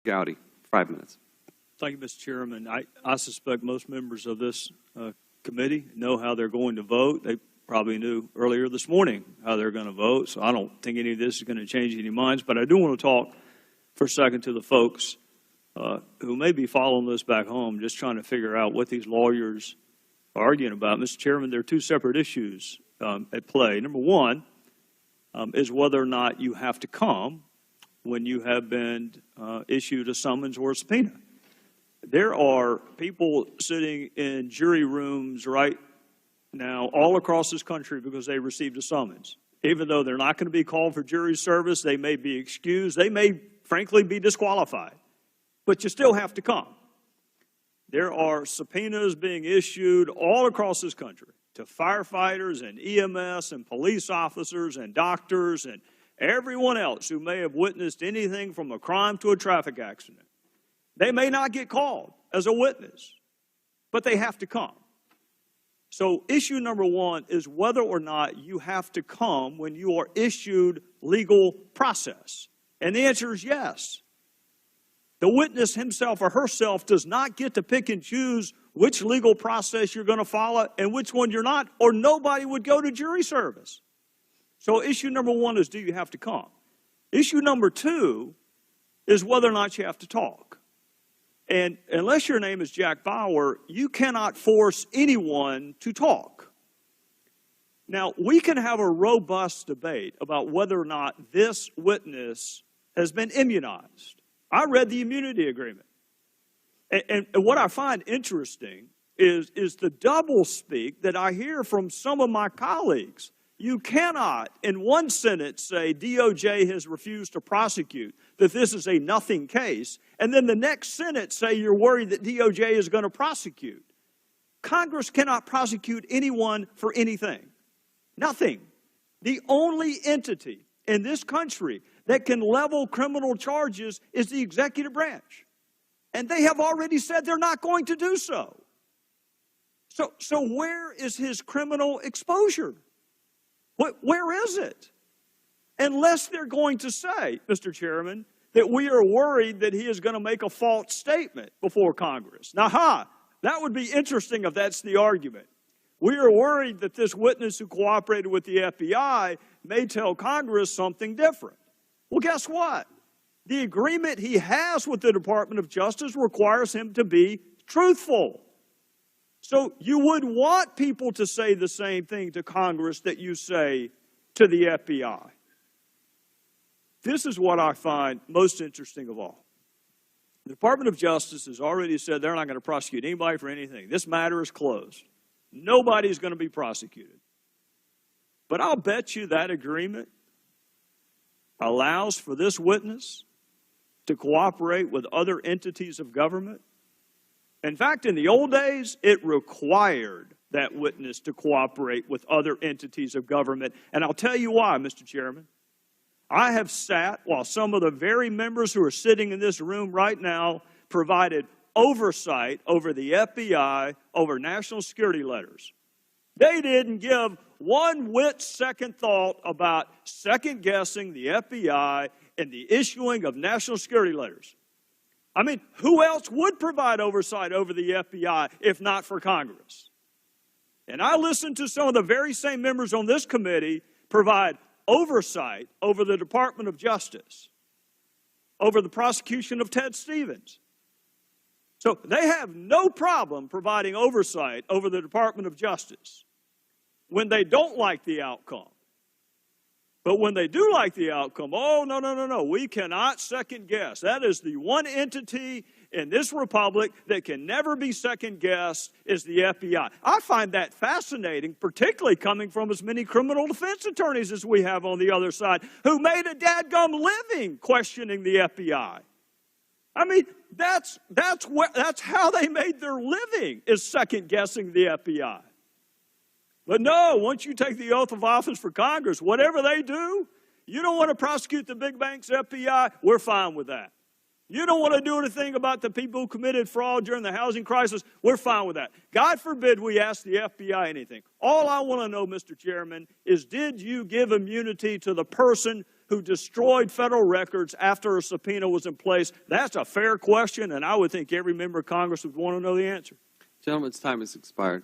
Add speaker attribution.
Speaker 1: Gowdy, 5 minutes.
Speaker 2: Thank you, Mr. Chairman. I suspect most members of this committee know how they're going to vote. They probably knew earlier this morning how they're going to vote, so I don't think any of this is going to change any minds. But I do want to talk for a second to the folks who may be following this back home, just trying to figure out what these lawyers are arguing about. Mr. Chairman, there are two separate issues at play. Number one is whether or not you have to come when you have been issued a summons or a subpoena. There are people sitting in jury rooms right now all across this country because they received a summons. Even though they're not going to be called for jury service, they may be excused, they may frankly be disqualified, but you still have to come. There are subpoenas being issued all across this country to firefighters and EMS and police officers and doctors and everyone else who may have witnessed anything from a crime to a traffic accident. They may not get called as a witness, but they have to come. So issue number one is whether or not you have to come when you are issued legal process. And the answer is yes. The witness himself or herself does not get to pick and choose which legal process you're going to follow and which one you're not, or nobody would go to jury service. So issue number one is, do you have to come? Issue number two is whether or not you have to talk. And unless your name is Jack Bauer, you cannot force anyone to talk. Now, we can have a robust debate about whether or not this witness has been immunized. I read the immunity agreement. And what I find interesting is the doublespeak that I hear from some of my colleagues. You cannot, in one sentence, say DOJ has refused to prosecute, that this is a nothing case, and then the next sentence say you're worried that DOJ is going to prosecute. Congress cannot prosecute anyone for anything. Nothing. The only entity in this country that can level criminal charges is the executive branch. And they have already said they're not going to do so. So where is his criminal exposure? Where is it? Unless they're going to say, Mr. Chairman, that we are worried that he is going to make a false statement before Congress. Now, that would be interesting if that's the argument. We are worried that this witness who cooperated with the FBI may tell Congress something different. Well, guess what? The agreement he has with the Department of Justice requires him to be truthful. So you would want people to say the same thing to Congress that you say to the FBI. This is what I find most interesting of all. The Department of Justice has already said they're not going to prosecute anybody for anything. This matter is closed. Nobody's going to be prosecuted. But I'll bet you that agreement allows for this witness to cooperate with other entities of government. In fact, in the old days, it required that witness to cooperate with other entities of government. And I'll tell you why, Mr. Chairman. I have sat while some of the very members who are sitting in this room right now provided oversight over the FBI, over national security letters. They didn't give one whit second thought about second-guessing the FBI and the issuing of national security letters. I mean, who else would provide oversight over the FBI if not for Congress? And I listened to some of the very same members on this committee provide oversight over the Department of Justice, over the prosecution of Ted Stevens. So they have no problem providing oversight over the Department of Justice when they don't like the outcome. But when they do like the outcome, oh, no, we cannot second guess. That is the one entity in this republic that can never be second guessed is the FBI. I find that fascinating, particularly coming from as many criminal defense attorneys as we have on the other side who made a dadgum living questioning the FBI. I mean, that's how they made their living, is second guessing the FBI. But no, once you take the oath of office for Congress, whatever they do, you don't want to prosecute the big banks, FBI, we're fine with that. You don't want to do anything about the people who committed fraud during the housing crisis, we're fine with that. God forbid we ask the FBI anything. All I want to know, Mr. Chairman, is did you give immunity to the person who destroyed federal records after a subpoena was in place? That's a fair question, and I would think every member of Congress would want to know the answer.
Speaker 1: Gentleman's time has expired.